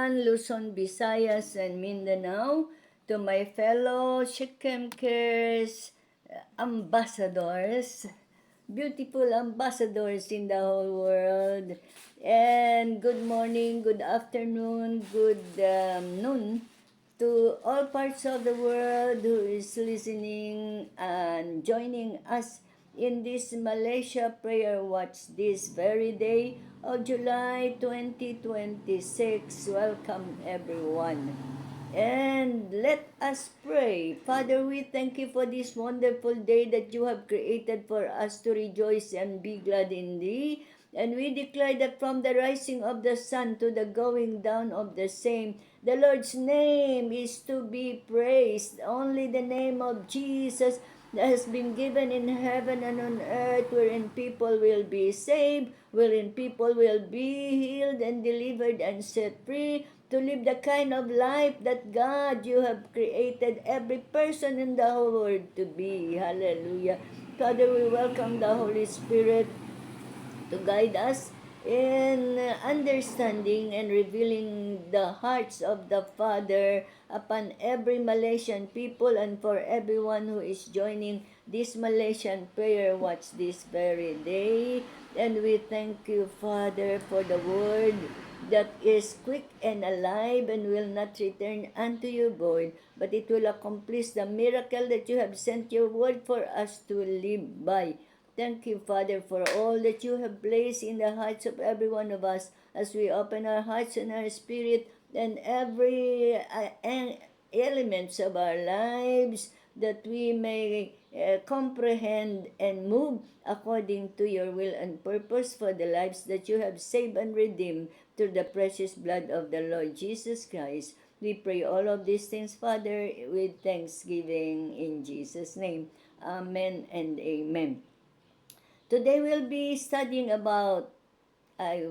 Luzon, Visayas, and Mindanao, to my fellow Shikkim Cares ambassadors, beautiful ambassadors in the whole world. And good morning, good afternoon, good noon to all parts of the world who is listening and joining us in this Malaysia prayer watch this very day of July 2026. Welcome everyone. And let us pray. Father, we thank you for this wonderful day that you have created for us to rejoice and be glad in thee. And we declare that from the rising of the sun to the going down of the same, the Lord's name is to be praised. Only the name of Jesus that has been given in heaven and on earth, wherein people will be saved, wherein people will be healed and delivered and set free, to live the kind of life that God, you have created every person in the whole world to be. Hallelujah. Father, we welcome the Holy Spirit to guide us in understanding and revealing the hearts of the Father upon every Malaysian people and for everyone who is joining this Malaysian prayer watch this very day. And we thank you, Father, for the word that is quick and alive and will not return unto you void, but it will accomplish the miracle that you have sent your word for us to live by. Thank you, Father, for all that you have placed in the hearts of every one of us as we open our hearts and our spirit and every elements of our lives, that we may comprehend and move according to your will and purpose for the lives that you have saved and redeemed through the precious blood of the Lord Jesus Christ. We pray all of these things, Father, with thanksgiving in Jesus' name. Amen and amen. Today we'll be studying about, I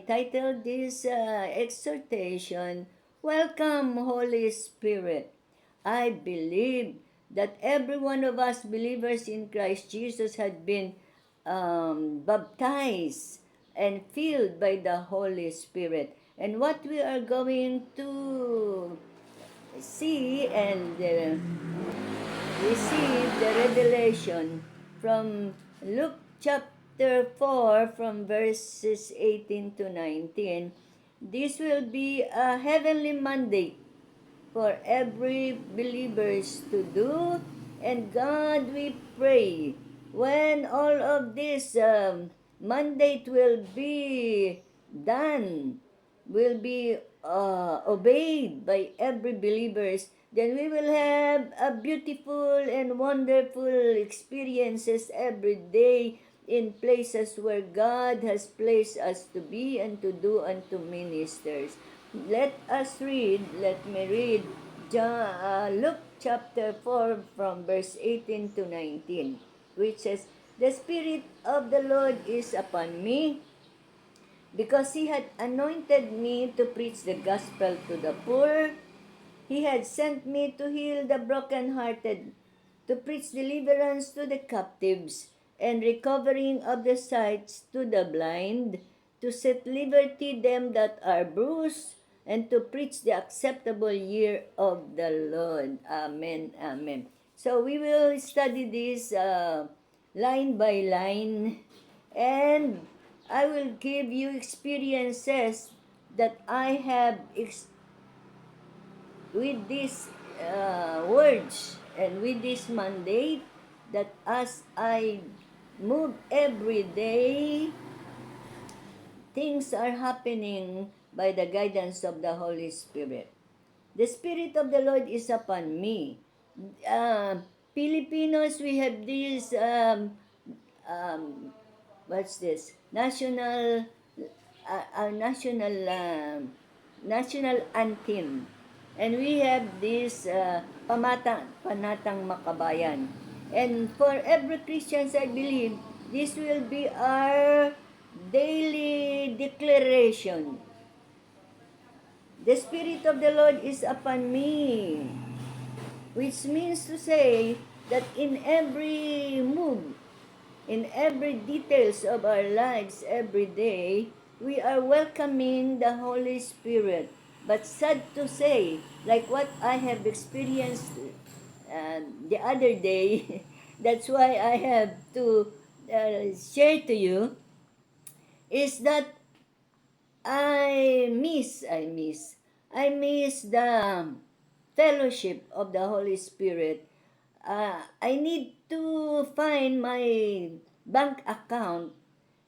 titled this exhortation, Welcome Holy Spirit. I believe that every one of us believers in Christ Jesus had been baptized and filled by the Holy Spirit. And what we are going to see and receive the revelation from Luke chapter 4 from verses 18 to 19. This will be a heavenly mandate for every believers to do. And God, we pray, when all of this mandate will be done, will be obeyed by every believers, then we will have a beautiful and wonderful experiences every day in places where God has placed us to be and to do and to ministers. Let me read Luke chapter 4 from verse 18 to 19, which says, The Spirit of the Lord is upon me, because He had anointed me to preach the gospel to the poor. He had sent me to heal the brokenhearted, to preach deliverance to the captives, and recovering of the sight to the blind, to set liberty them that are bruised, and to preach the acceptable year of the Lord. Amen. Amen. So we will study this line by line, and I will give you experiences that I have with these words and with this mandate, that as I move every day, things are happening by the guidance of the Holy Spirit. The Spirit of the Lord is upon me. Filipinos, we have this, what's this? Our national anthem. And we have this Panatang Makabayan. And for every Christians, I believe, this will be our daily declaration. The Spirit of the Lord is upon me, which means to say that in every move, in every details of our lives every day, we are welcoming the Holy Spirit. But sad to say, like what I have experienced the other day, that's why I have to share to you, is that I miss the fellowship of the Holy Spirit. I need to find my bank account,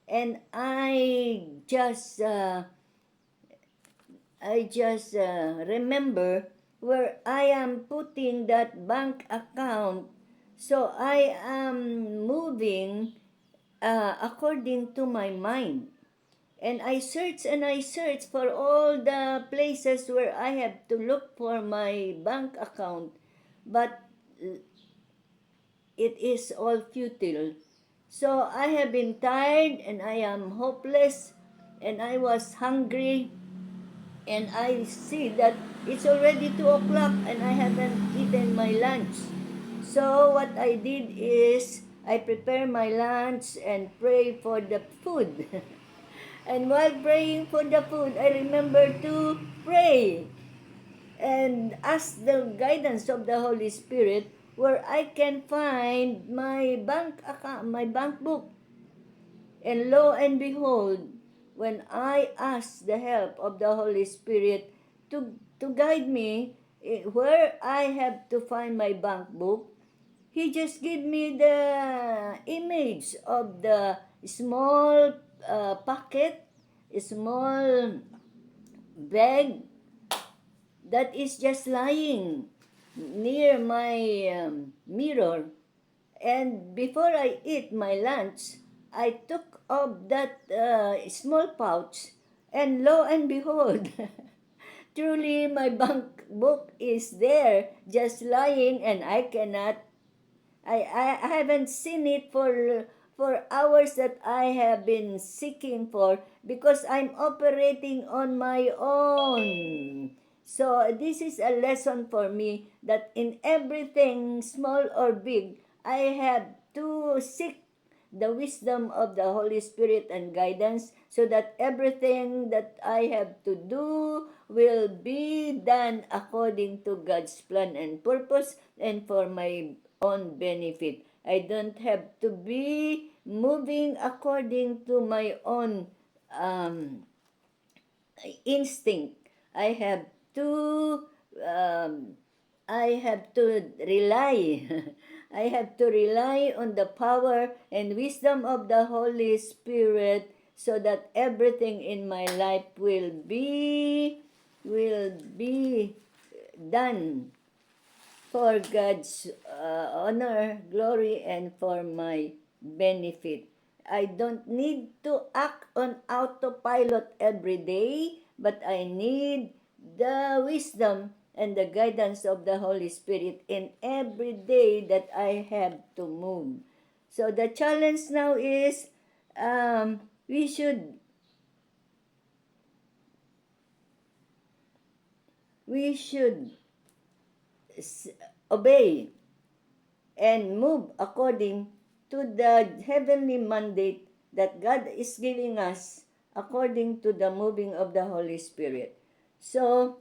and I just remember where I am putting that bank account. So I am moving according to my mind. And I search for all the places where I have to look for my bank account. But it is all futile. So I have been tired and I am hopeless and I was hungry and I see that it's already 2 o'clock and I haven't eaten my lunch. So what I did is I prepare my lunch and pray for the food. And while praying for the food, I remember to pray and ask the guidance of the Holy Spirit where I can find my bank account, my bank book. And lo and behold, when I ask the help of the Holy Spirit to guide me where I have to find my bank book, He just gave me the image of the small pocket, small bag that is just lying near my mirror. And before I eat my lunch, I took up that small pouch, and lo and behold, truly my bank book is there, just lying, and I haven't seen it for hours that I have been seeking for because I'm operating on my own. So this is a lesson for me that in everything, small or big, I have to seek the wisdom of the Holy Spirit and guidance so that everything that I have to do will be done according to God's plan and purpose and for my own benefit. I don't have to be moving according to my own um, instinct. I have to um, I have to rely I have to rely on the power and wisdom of the Holy Spirit so that everything in my life will be done for God's honor, glory, and for my benefit. I don't need to act on autopilot every day, but I need the wisdom and the guidance of the Holy Spirit in every day that I have to move. So the challenge now is um, we should we should obey and move according to the heavenly mandate that God is giving us according to the moving of the Holy Spirit. So,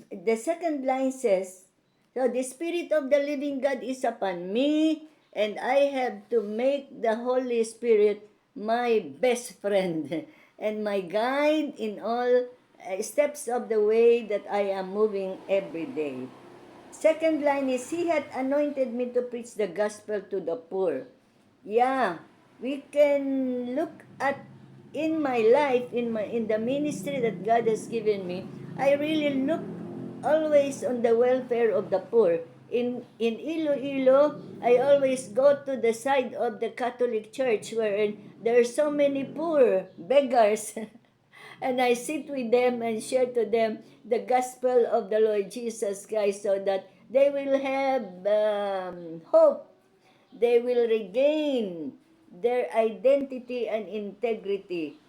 the second line says, so the Spirit of the living God is upon me, and I have to make the Holy Spirit my best friend and my guide in all steps of the way that I am moving every day. Second line is, He had anointed me to preach the gospel to the poor. Yeah, we can look at in my life, in the ministry that God has given me, I really look always on the welfare of the poor. In Iloilo, I always go to the side of the Catholic Church where there are so many poor beggars. And I sit with them and share to them the gospel of the Lord Jesus Christ so that they will have hope. They will regain their identity and integrity.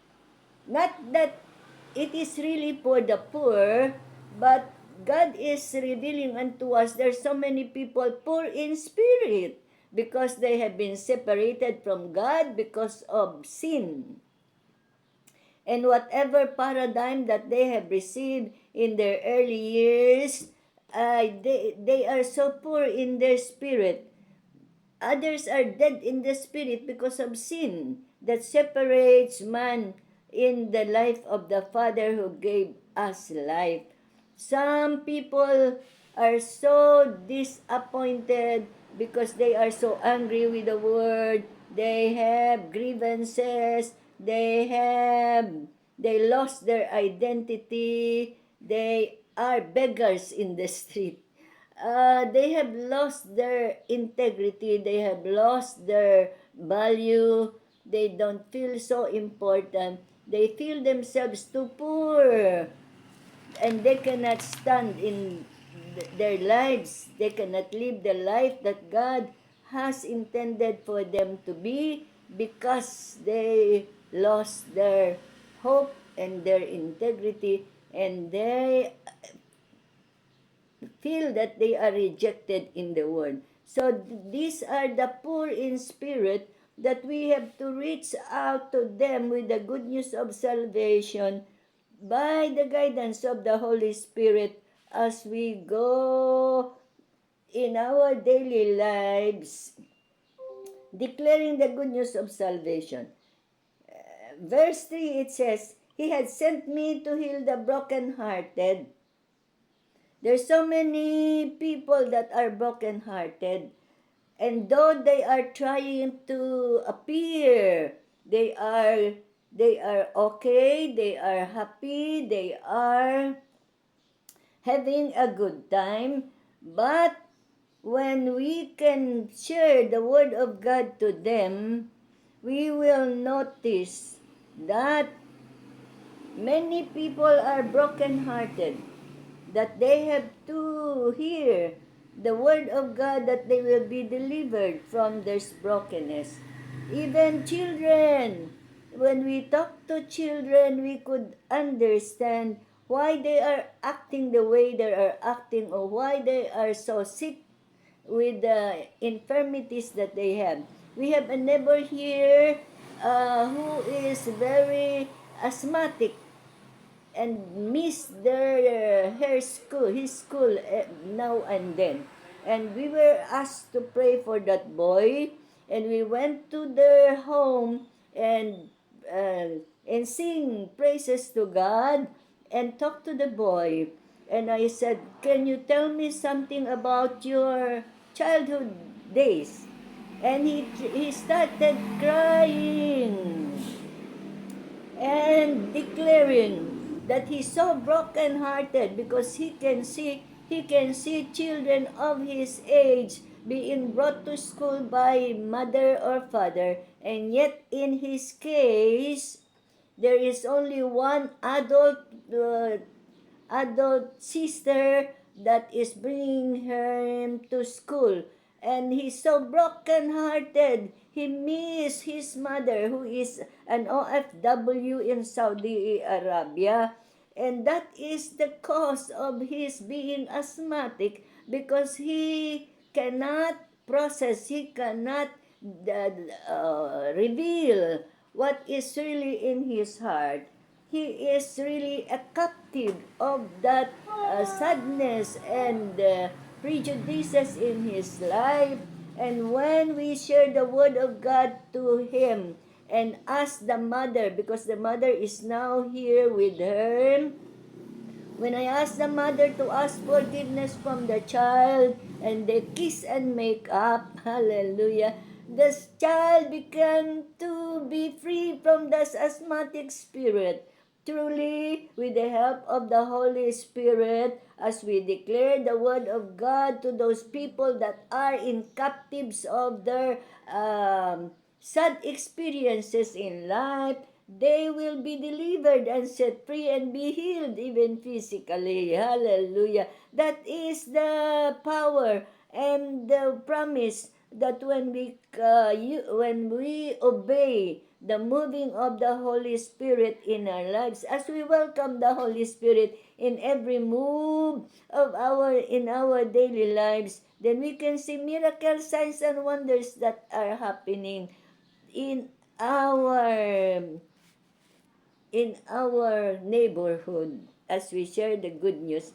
Not that it is really for the poor, but God is revealing unto us there's so many people poor in spirit because they have been separated from God because of sin. and whatever paradigm that they have received in their early years, they are so poor in their spirit. Others are dead in the spirit because of sin that separates man in the life of the Father who gave us life. Some people are so disappointed because they are so angry with the word. They have grievances. They lost their identity. They are beggars in the street. They have lost their integrity, they have lost their value, they don't feel so important, they feel themselves too poor, and they cannot stand in their lives, they cannot live the life that God has intended for them to be because they lost their hope and their integrity, and they feel that they are rejected in the world. So these are the poor in spirit that we have to reach out to them with the good news of salvation by the guidance of the Holy Spirit as we go in our daily lives declaring the good news of salvation. Verse 3 it says, He had sent me to heal the brokenhearted. There's so many people that are brokenhearted, and though they are trying to appear, they are they are okay, they are happy, they are having a good time, but when we can share the word of God to them, we will notice that many people are brokenhearted, that they have to hear the word of God that they will be delivered from their brokenness. Even children, when we talk to children, we could understand why they are acting the way they are acting, or why they are so sick with the infirmities that they have. We have a neighbor here who is very asthmatic and miss their his school now and then. And we were asked to pray for that boy, and we went to their home and sing praises to God and talk to the boy. And I said, "Can you tell me something about your childhood days?" And he started crying and declaring that he's so broken-hearted because he can see children of his age being brought to school by mother or father, and yet in his case there is only one adult sister that is bringing him to school. And he's so broken-hearted. He misses his mother, who is an OFW in Saudi Arabia. And that is the cause of his being asthmatic, because he cannot process, he cannot reveal what is really in his heart. He is really a captive of that sadness and prejudices in his life. And when we share the word of God to him and ask the mother, because the mother is now here with her, when I ask the mother to ask forgiveness from the child and they kiss and make up, hallelujah, the child began to be free from this asthmatic spirit. Truly, with the help of the Holy Spirit, as we declare the word of God to those people that are in captives of their sad experiences in life, they will be delivered and set free and be healed even physically. Hallelujah. That is the power and the promise that when we obey the moving of the Holy Spirit in our lives, as we welcome the Holy Spirit in every move of our daily lives, then we can see miracle signs and wonders that are happening in our in our neighborhood as we share the good news.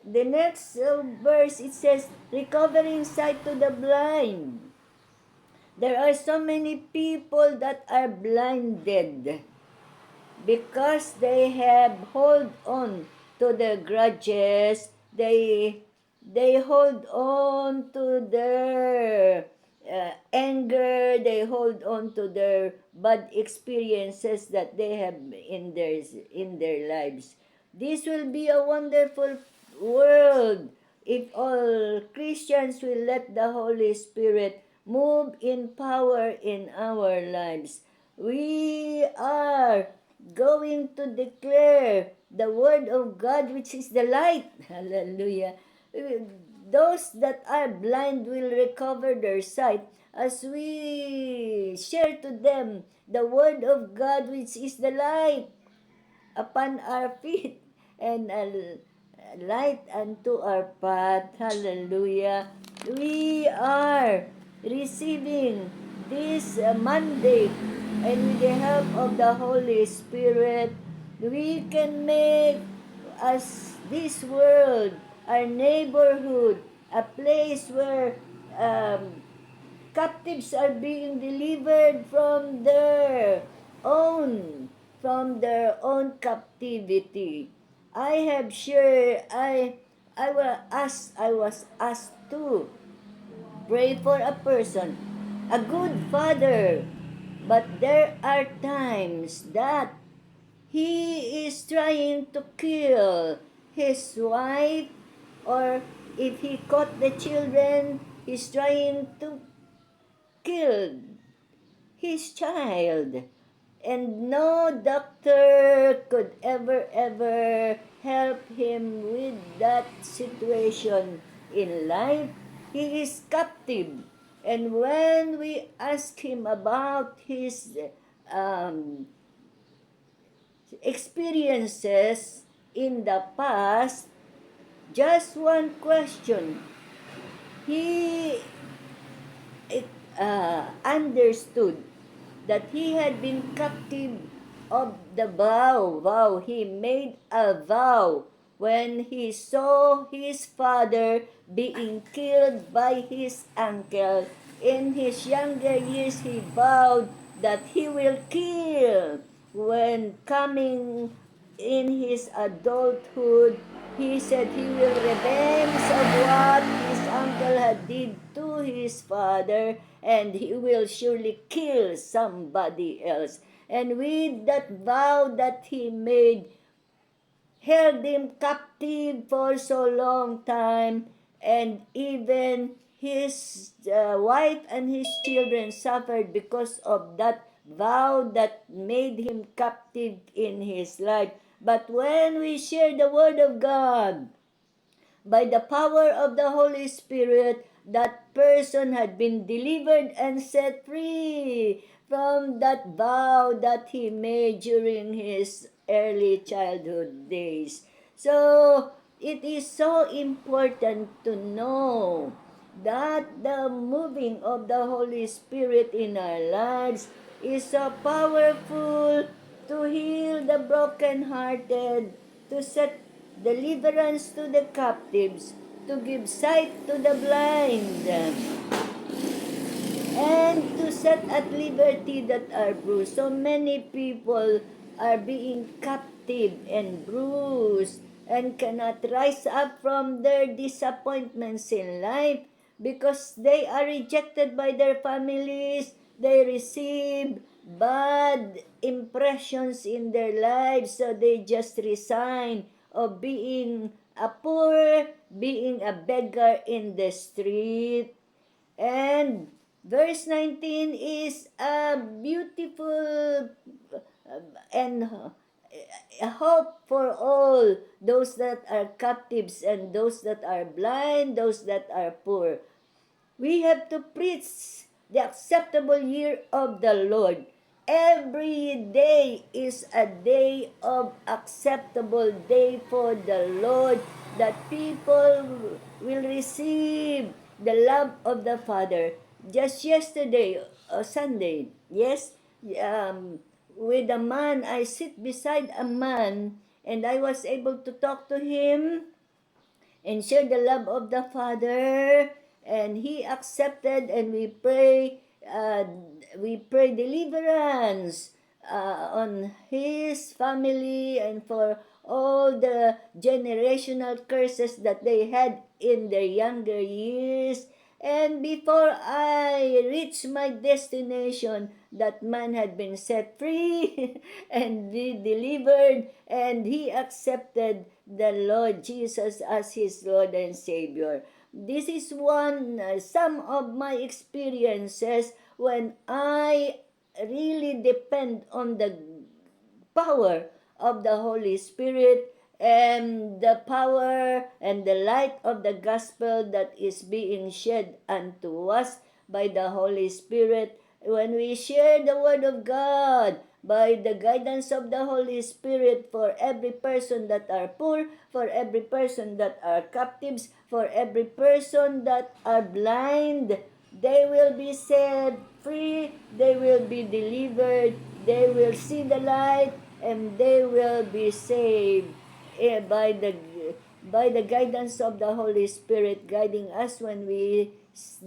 The next verse, it says, recovering sight to the blind. There are so many people that are blinded because they have hold on to their grudges. They hold on to their anger. They hold on to their bad experiences that they have in their lives. This will be a wonderful world if all Christians will let the Holy Spirit move in power in our lives. We are going to declare the word of God, which is the light. Hallelujah. Those that are blind will recover their sight as we share to them the word of God, which is the light upon our feet and a light unto our path. Hallelujah. We are receiving this mandate, and with the help of the Holy Spirit, we can make us this world, our neighborhood, a place where captives are being delivered own from their own captivity. I have sure I was asked to pray for a person, a good father, but there are times that he is trying to kill his wife, or if he caught the children, he's trying to kill his child. And no doctor could ever help him with that situation in life. He is captive. And when we ask him about his um, experiences in the past, just one question, he understood that he had been captive of the vow. He made a vow when he saw his father being killed by his uncle. In his younger years, he vowed that he will kill. When coming in his adulthood, he said he will revenge of what his uncle had did to his father, and he will surely kill somebody else. And with that vow that he made, held him captive for so long time, and even his wife and his children suffered because of that vow that made him captive in his life. But when we share the word of God, by the power of the Holy Spirit, that person had been delivered and set free from that vow that he made during his early childhood days. So, it is so important to know that the moving of the Holy Spirit in our lives is so powerful to heal the brokenhearted, to set deliverance to the captives, to give sight to the blind, and to set at liberty that are bruised. So many people are being captive and bruised and cannot rise up from their disappointments in life because they are rejected by their families. They receive bad impressions in their lives, so they just resign of being a poor, being a beggar in the street. And verse 19 is a beautiful and a hope for all those that are captives and those that are blind, those that are poor. We have to preach the acceptable year of the Lord. Every day is a day of acceptable day for the Lord, that people will receive the love of the Father. Just yesterday, Sunday, yes, um, with a man. I sit beside a man, and I was able to talk to him and share the love of the Father. And he accepted, and we pray deliverance on his family and for all the generational curses that they had in their younger years. And before I reached my destination, that man had been set free and be delivered, and he accepted the Lord Jesus as his Lord and Savior. This is some of my experiences when I really depend on the power of the Holy Spirit and the power and the light of the gospel that is being shed unto us by the Holy Spirit. When we share the Word of God by the guidance of the Holy Spirit, for every person that are poor, for every person that are captives, for every person that are blind, they will be set free, they will be delivered, they will see the light, and they will be saved by the guidance of the Holy Spirit guiding us when we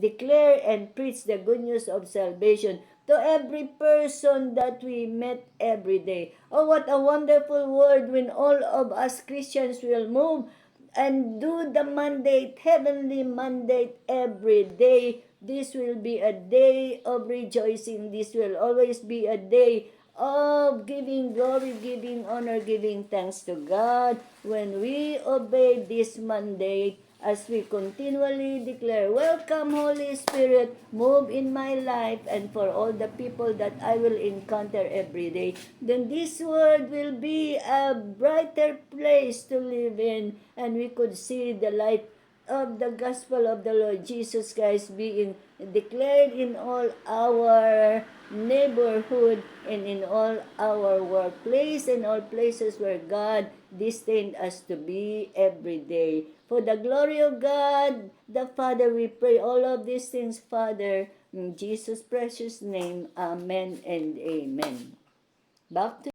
declare and preach the good news of salvation to every person that we met every day. Oh, what a wonderful word when all of us Christians will move and do the mandate, heavenly mandate every day. This will be a day of rejoicing. This will always be a day of giving glory, giving honor, giving thanks to God when we obey this mandate, as we continually declare, welcome Holy Spirit, move in my life and for all the people that I will encounter every day. Then this world will be a brighter place to live in, and we could see the light of the gospel of the Lord Jesus Christ being declared in all our neighborhood and in all our workplace and all places where God destined us to be every day. For the glory of God, the Father, we pray all of these things, Father, in Jesus' precious name. Amen and amen. Back to